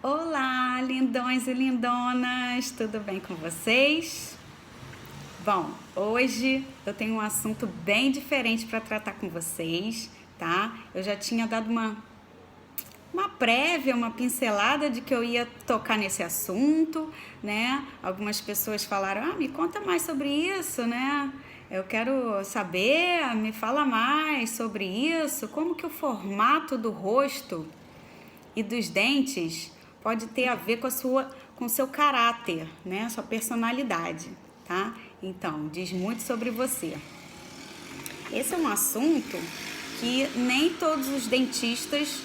Olá, lindões e lindonas, tudo bem com vocês? Bom, hoje eu tenho um assunto bem diferente para tratar com vocês, tá? Eu já tinha dado uma prévia, uma pincelada de que eu ia tocar nesse assunto, né? Algumas pessoas falaram, me conta mais sobre isso, né? Eu quero saber, me fala mais sobre isso, como que o formato do rosto e dos dentes pode ter a ver com o seu caráter, né? Sua personalidade, tá? Então, diz muito sobre você. Esse é um assunto que nem todos os dentistas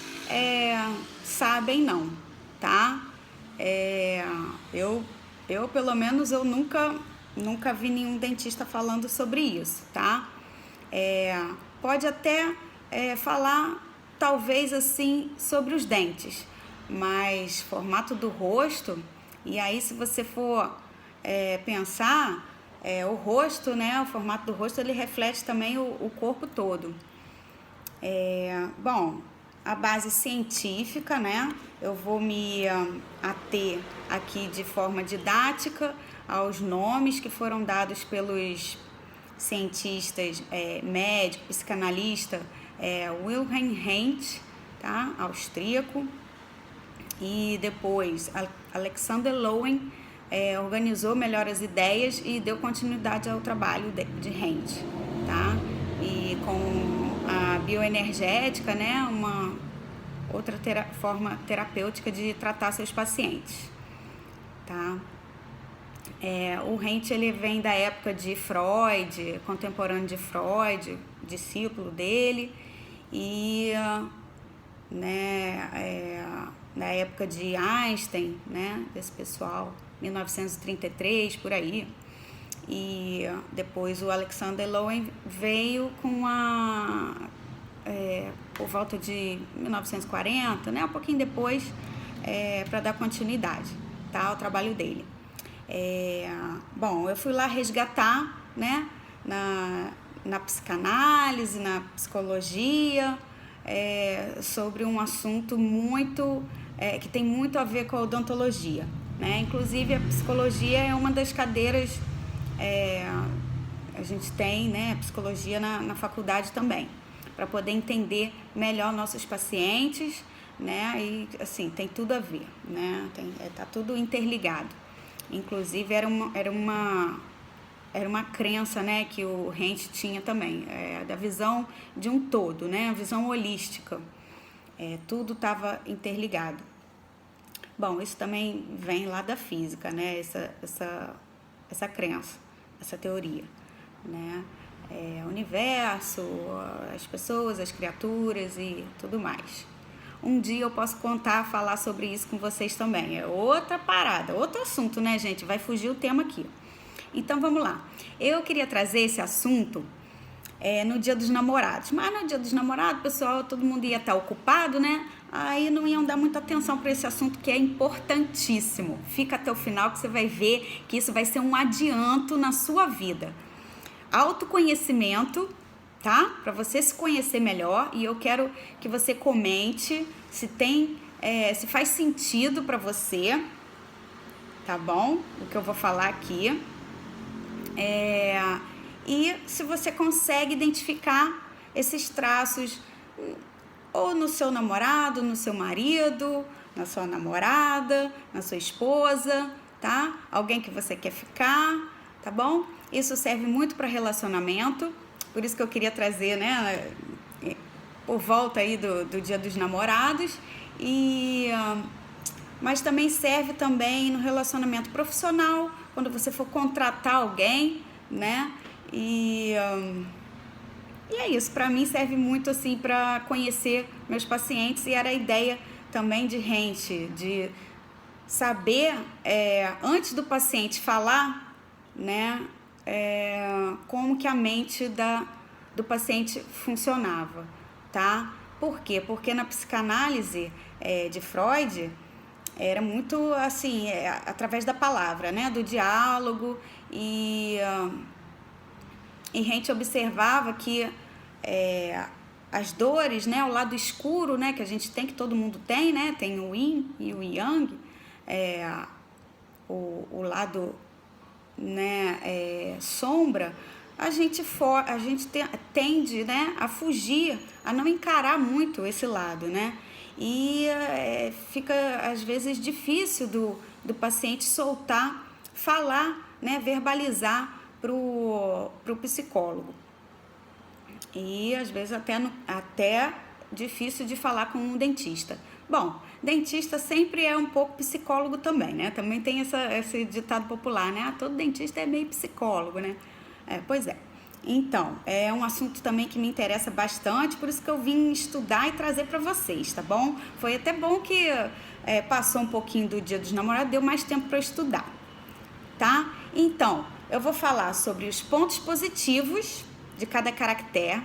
sabem não, tá? Eu pelo menos, eu nunca vi nenhum dentista falando sobre isso, tá? Pode até falar, talvez assim, sobre os dentes, mas formato do rosto, e aí se você for pensar, o rosto, né, o formato do rosto, ele reflete também o corpo todo. Bom, a base científica, né, eu vou me ater aqui de forma didática aos nomes que foram dados pelos cientistas, médico, psicanalista, Wilhelm Reich, tá, austríaco, e depois Alexander Lowen organizou melhor as ideias e deu continuidade ao trabalho de Reich, tá? E com a bioenergética, né, uma outra forma terapêutica de tratar seus pacientes, tá? O Reich, ele vem da época de Freud, contemporâneo de Freud, discípulo dele, e na época de Einstein, né, desse pessoal, 1933, por aí. E depois o Alexander Lowen veio com por volta de 1940, né, um pouquinho depois, para dar continuidade, tá, ao trabalho dele. Bom, eu fui lá resgatar, né, na psicanálise, na psicologia, sobre um assunto que tem muito a ver com a odontologia, né? Inclusive a psicologia é uma das cadeiras, a gente tem, né, psicologia na faculdade também, para poder entender melhor nossos pacientes, né? E assim, tem tudo a ver, né? Tá tudo interligado. Inclusive era uma crença, né, que o Reich tinha também, da visão de um todo, né, a visão holística. Tudo estava interligado. Bom, isso também vem lá da física, né, essa crença, essa teoria, né, o universo, as pessoas, as criaturas e tudo mais. Um dia eu posso falar sobre isso com vocês também. É outra parada, outro assunto, né, gente? Vai fugir o tema aqui. Então, vamos lá. Eu queria trazer esse assunto no Dia dos Namorados. Mas no Dia dos Namorados, pessoal, todo mundo ia estar ocupado, né? Aí não iam dar muita atenção para esse assunto que é importantíssimo. Fica até o final que você vai ver que isso vai ser um adianto na sua vida. Autoconhecimento, tá? Para você se conhecer melhor, e eu quero que você comente se faz sentido para você, tá bom? O que eu vou falar aqui. E se você consegue identificar esses traços ou no seu namorado, no seu marido, na sua namorada, na sua esposa, tá? Alguém que você quer ficar, tá bom? Isso serve muito para relacionamento. Por isso que eu queria trazer, né, por volta aí do Dia dos Namorados, mas também serve também no relacionamento profissional, quando você for contratar alguém, né, e é isso. Para mim serve muito assim para conhecer meus pacientes, e era a ideia também de Reich, de saber antes do paciente falar, né, como que a mente do paciente funcionava, tá? Por quê? Porque na psicanálise de Freud era muito assim, através da palavra, né, do diálogo, e Reich observava que as dores, né, o lado escuro, né, que a gente tem, que todo mundo tem, né, tem o yin e o yang, o lado, né, sombra, a gente tende, né, a fugir, a não encarar muito esse lado, né, e fica às vezes difícil do paciente soltar, falar, né, verbalizar pro psicólogo. E às vezes até difícil de falar com um dentista. Bom, dentista sempre é um pouco psicólogo também, né? Também tem esse ditado popular, né? Todo dentista é meio psicólogo, né? Pois é. Então, é um assunto também que me interessa bastante, por isso que eu vim estudar e trazer para vocês, tá bom? Foi até bom que passou um pouquinho do Dia dos Namorados, deu mais tempo para estudar, tá? Então, eu vou falar sobre os pontos positivos de cada caractere,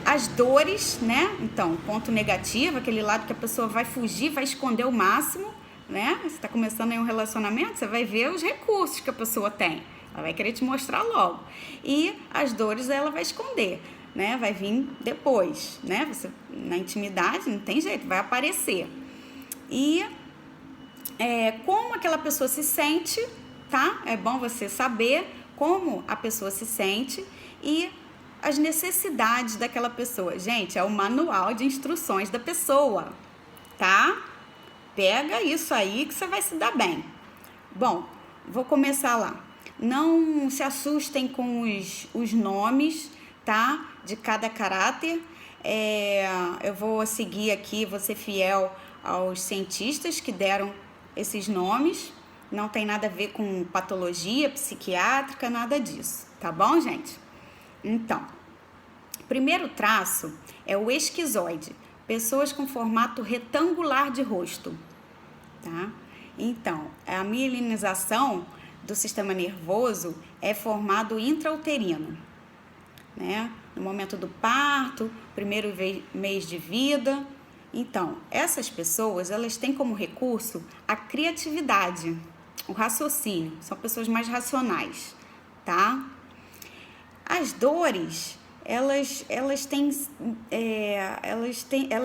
as dores, né? Então, ponto negativo, aquele lado que a pessoa vai fugir, vai esconder o máximo, né? Você está começando aí um relacionamento, você vai ver os recursos que a pessoa tem, ela vai querer te mostrar logo. E as dores ela vai esconder, né? Vai vir depois, né? Você, na intimidade, não tem jeito, vai aparecer. E como aquela pessoa se sente, tá? É bom você saber como a pessoa se sente e as necessidades daquela pessoa. Gente, é o manual de instruções da pessoa, tá? Pega isso aí que você vai se dar bem. Bom, vou começar lá. Não se assustem com os nomes, tá? De cada caráter. Eu vou seguir aqui, vou ser fiel aos cientistas que deram esses nomes. Não tem nada a ver com patologia psiquiátrica, nada disso, tá bom, gente? Então, primeiro traço é o esquizoide, pessoas com formato retangular de rosto, tá? Então, a mielinização do sistema nervoso é formado intrauterino, né? No momento do parto, primeiro mês de vida. Então, essas pessoas, elas têm como recurso a criatividade, o raciocínio, são pessoas mais racionais, tá? As dores, elas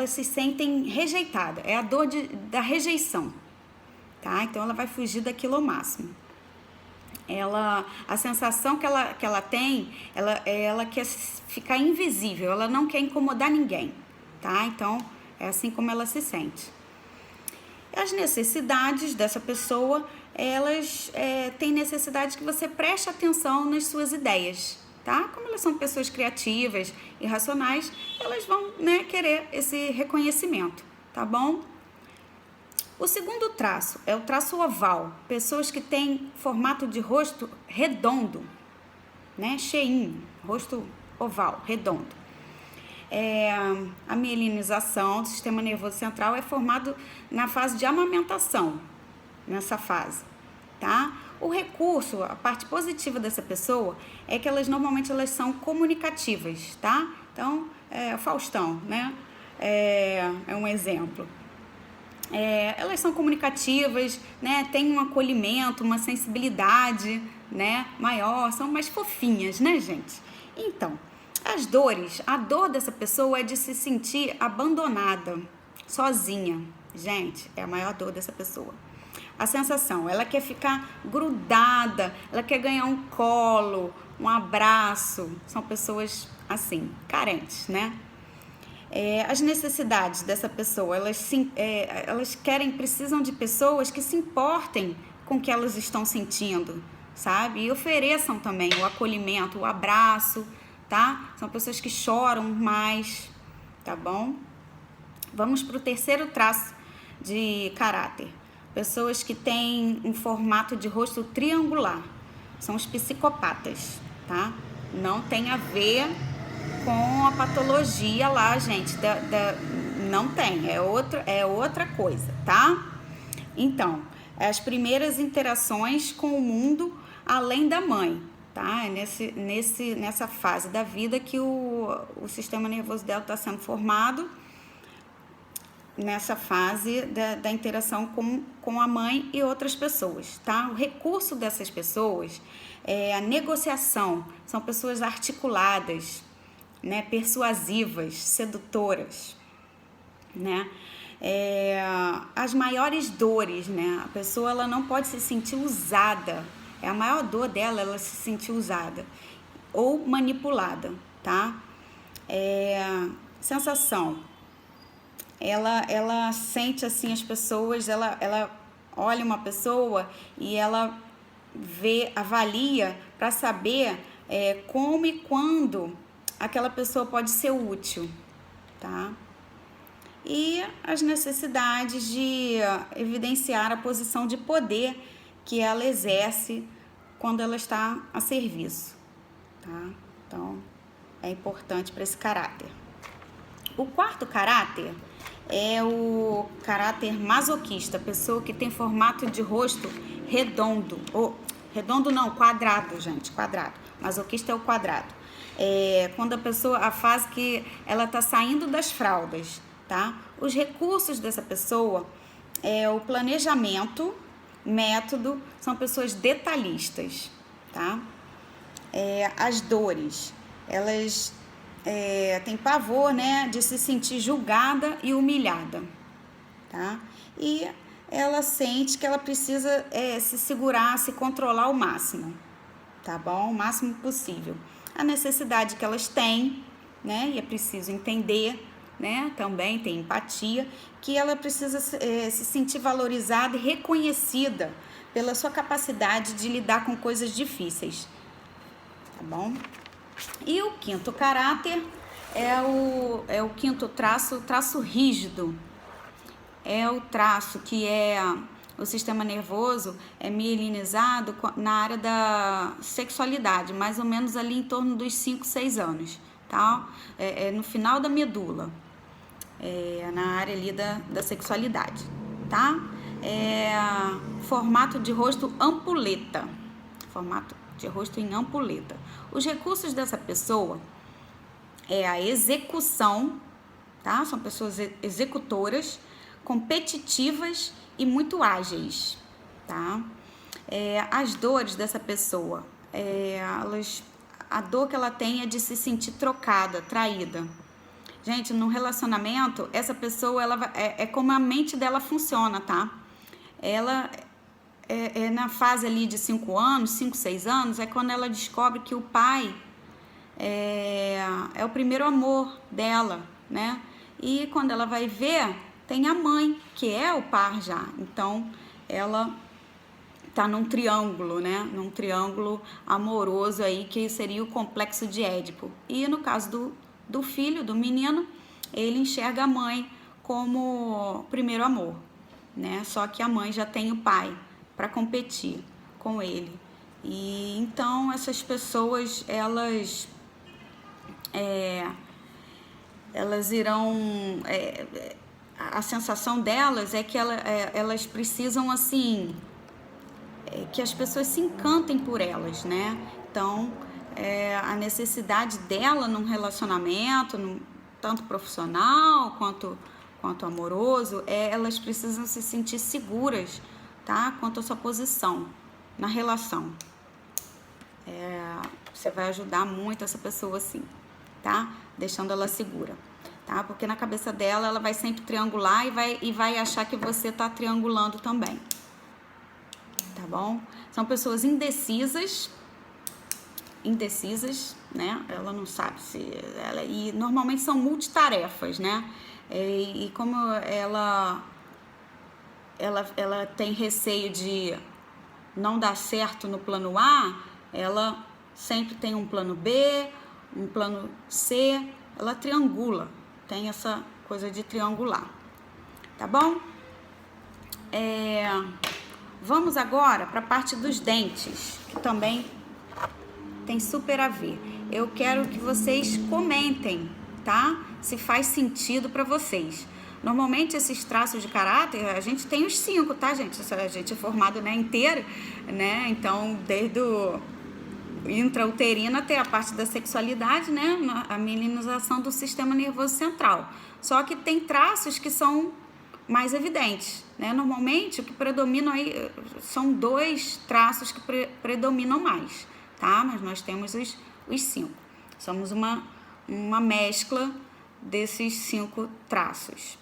se sentem rejeitadas, é a dor da rejeição, tá? Então ela vai fugir daquilo ao máximo. A sensação que ela tem, ela quer ficar invisível, ela não quer incomodar ninguém, tá? Então é assim como ela se sente. As necessidades dessa pessoa, elas têm necessidade que você preste atenção nas suas ideias, tá? Como elas são pessoas criativas e racionais, elas vão, né, querer esse reconhecimento, tá bom? O segundo traço é o traço oval, pessoas que têm formato de rosto redondo, né, cheinho, rosto oval, redondo. A mielinização do sistema nervoso central é formado na fase de amamentação, nessa fase, tá? O recurso, a parte positiva dessa pessoa é que normalmente elas são comunicativas, tá? Então, o Faustão, né? É um exemplo. Elas são comunicativas, né? Tem um acolhimento, uma sensibilidade, né, maior, são mais fofinhas, né, gente? Então, as dores, a dor dessa pessoa é de se sentir abandonada, sozinha. Gente, é a maior dor dessa pessoa. A sensação, ela quer ficar grudada, ela quer ganhar um colo, um abraço. São pessoas assim, carentes, né? As necessidades dessa pessoa, elas precisam de pessoas que se importem com o que elas estão sentindo, sabe? E ofereçam também o acolhimento, o abraço, tá? São pessoas que choram mais, tá bom? Vamos para o terceiro traço de caráter. Pessoas que têm um formato de rosto triangular. São os psicopatas, tá? Não tem a ver com a patologia lá, gente. Não tem, é outra coisa, tá? Então, as primeiras interações com o mundo além da mãe, tá? É nessa fase da vida que o sistema nervoso dela está sendo formado, nessa fase da interação com a mãe e outras pessoas, tá? O recurso dessas pessoas é a negociação, são pessoas articuladas, né, persuasivas, sedutoras, né? As maiores dores, né? A pessoa ela não pode se sentir usada. É a maior dor dela, ela se sentir usada ou manipulada, tá? Sensação. Ela sente assim as pessoas, ela olha uma pessoa e ela avalia para saber como e quando aquela pessoa pode ser útil, tá? E as necessidades de evidenciar a posição de poder que ela exerce quando ela está a serviço, tá? Então, é importante para esse caráter. O quarto caráter é o caráter masoquista, pessoa que tem formato de rosto redondo, redondo não, quadrado, gente, quadrado. Masoquista é o quadrado. Quando a fase que ela está saindo das fraldas, tá? Os recursos dessa pessoa o planejamento, método, são pessoas detalhistas, tá? As dores, elas têm pavor, né, de se sentir julgada e humilhada, tá? E ela sente que ela precisa se segurar, se controlar ao máximo, tá bom? O máximo possível. A necessidade que elas têm, né, e é preciso entender, né, também tem empatia, que ela precisa se sentir valorizada e reconhecida pela sua capacidade de lidar com coisas difíceis, tá bom? E o quinto caráter é o quinto traço rígido. É o traço que o sistema nervoso é mielinizado na área da sexualidade, mais ou menos ali em torno dos 5, 6 anos, tá? No final da medula, na área ali da sexualidade, tá? Formato de rosto ampuleta, formato de rosto em ampuleta. Os recursos dessa pessoa a execução, tá? São pessoas executoras, competitivas e muito ágeis, tá? As dores dessa pessoa, a dor que ela tem é de se sentir trocada, traída. Gente, no relacionamento, essa pessoa, é como a mente dela funciona, tá? Ela na fase ali de 5 anos, 5, 6 anos, é quando ela descobre que o pai é o primeiro amor dela, né? E quando ela vai ver, tem a mãe, que é o par já. Então, ela tá num triângulo, né? Num triângulo amoroso aí, que seria o complexo de Édipo. E no caso do filho, do menino, ele enxerga a mãe como primeiro amor, né? Só que a mãe já tem o pai para competir com ele. E então essas pessoas, elas irão, a sensação delas é que elas precisam assim, que as pessoas se encantem por elas, né? Então a necessidade dela num relacionamento, tanto profissional quanto amoroso, elas precisam se sentir seguras, tá? Quanto à sua posição na relação. Você vai ajudar muito essa pessoa assim, tá? Deixando ela segura, tá? Porque na cabeça dela, ela vai sempre triangular e vai achar que você tá triangulando também, tá bom? São pessoas indecisas, né? Ela não sabe e normalmente são multitarefas, né? E como ela tem receio de não dar certo no plano A, ela sempre tem um plano B, um plano C, ela triangula, tem essa coisa de triangular, tá bom? Vamos agora para a parte dos dentes, que também tem super a ver. Eu quero que vocês comentem, tá? Se faz sentido para vocês. Normalmente esses traços de caráter, a gente tem os 5, tá, gente? A gente é formado, né, inteiro, né? Então, desde o intrauterino até a parte da sexualidade, né? A mielinização do sistema nervoso central. Só que tem traços que são mais evidentes, né? Normalmente, o que predomina aí são 2 traços que predominam mais, tá? Mas nós temos os 5. Somos uma uma mescla desses 5 traços,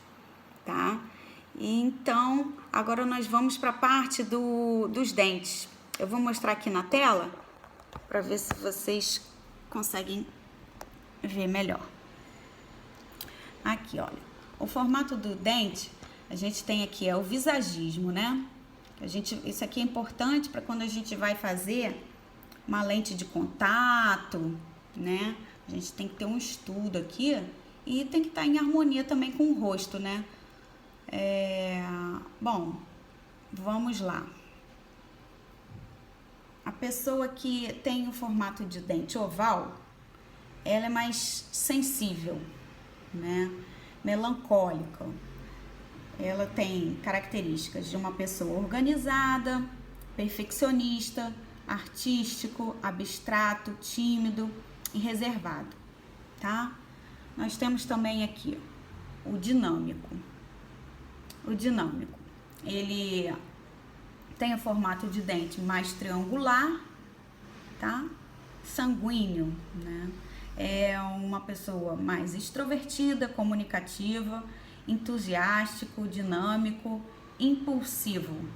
tá? E então, agora nós vamos para a parte dos dentes. Eu vou mostrar aqui na tela para ver se vocês conseguem ver melhor. Aqui, olha, o formato do dente, a gente tem aqui o visagismo, né? Isso aqui é importante para quando a gente vai fazer uma lente de contato, né? A gente tem que ter um estudo aqui e tem que estar em harmonia também com o rosto, né? Bom, vamos lá. A pessoa que tem o formato de dente oval, ela é mais sensível, né? Melancólica. Ela tem características de uma pessoa organizada, perfeccionista, artístico, abstrato, tímido e reservado, tá? Nós temos também aqui o dinâmico. O dinâmico, ele tem o formato de dente mais triangular, tá? Sanguíneo, né? É uma pessoa mais extrovertida, comunicativa, entusiástico, dinâmico, impulsivo.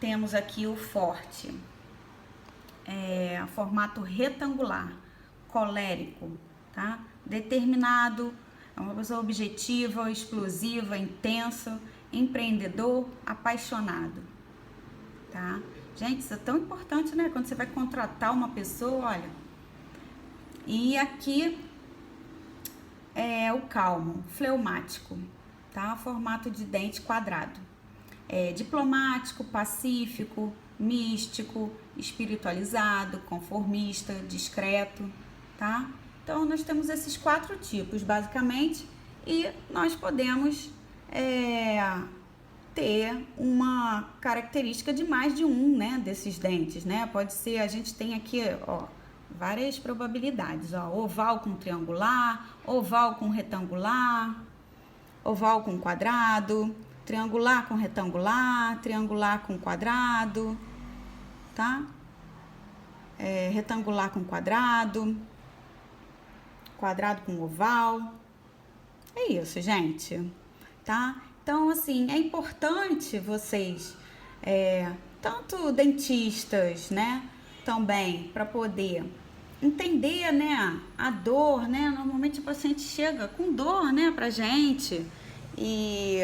Temos aqui o forte, formato retangular, colérico, tá? Determinado, é uma pessoa objetiva, explosiva, intensa, empreendedor, apaixonado, tá? Gente, isso é tão importante, né? Quando você vai contratar uma pessoa, olha. E aqui é o calmo, fleumático, tá? Formato de dente quadrado. Diplomático, pacífico, místico, espiritualizado, conformista, discreto, tá? Então, nós temos esses 4 tipos, basicamente, e nós podemos ter uma característica de mais de um, né, desses dentes, né? Pode ser, a gente tem aqui, ó, várias probabilidades, ó, oval com triangular, oval com retangular, oval com quadrado, triangular com retangular, triangular com quadrado, tá? Retangular com quadrado, quadrado com oval. É isso, gente, tá? Então, assim, é importante vocês, tanto dentistas, né, também, para poder entender, né, a dor, né? Normalmente o paciente chega com dor, né, pra gente, e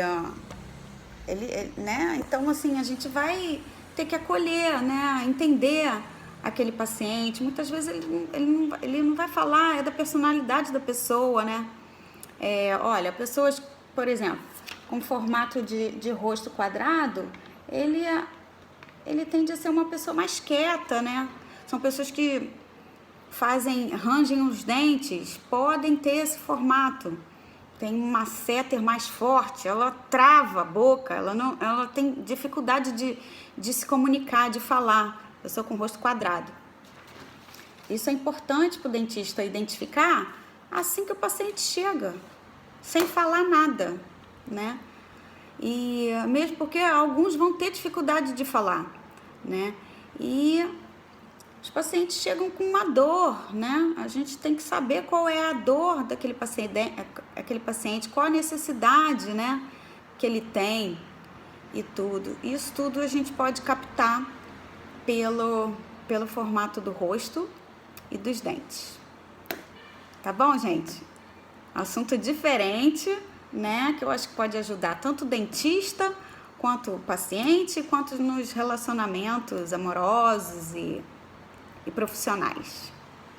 né, então, assim, a gente vai ter que acolher, né, entender aquele paciente. Muitas vezes ele não vai falar, é da personalidade da pessoa, né? Olha, pessoas, por exemplo, com formato de rosto quadrado, ele tende a ser uma pessoa mais quieta, né? São pessoas que rangem os dentes, podem ter esse formato. Tem um masseter mais forte, ela trava a boca, ela tem dificuldade de se comunicar, de falar. Pessoa com rosto quadrado. Isso é importante para o dentista identificar assim que o paciente chega, sem falar nada, né? E mesmo porque alguns vão ter dificuldade de falar, né? E os pacientes chegam com uma dor, né? A gente tem que saber qual é a dor daquele paciente, qual a necessidade, né, que ele tem e tudo. Isso tudo a gente pode captar pelo formato do rosto e dos dentes. Tá bom, gente? Assunto diferente, né? Que eu acho que pode ajudar tanto o dentista, quanto o paciente, quanto nos relacionamentos amorosos e profissionais,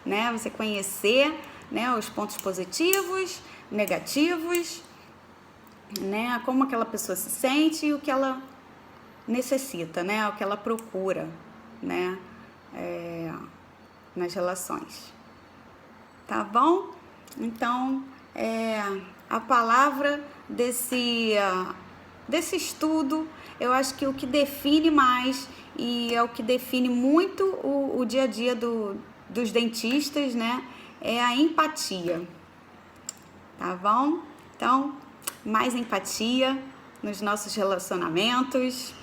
né? Você conhecer, né, os pontos positivos, negativos, né? Como aquela pessoa se sente e o que ela necessita, né? O que ela procura, né? Nas relações. Tá bom? Então, a palavra desse estudo, eu acho que o que define mais e é o que define muito o dia a dia dos dentistas, né? É a empatia. Tá bom? Então, mais empatia nos nossos relacionamentos,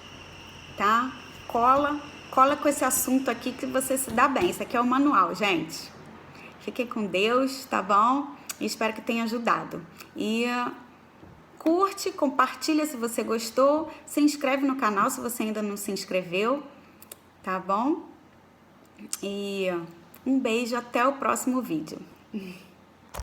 tá? Cola com esse assunto aqui que você se dá bem. Isso aqui é o manual, gente. Fiquem com Deus, tá bom? Espero que tenha ajudado. E curte, compartilha se você gostou, se inscreve no canal se você ainda não se inscreveu, tá bom? E um beijo, até o próximo vídeo.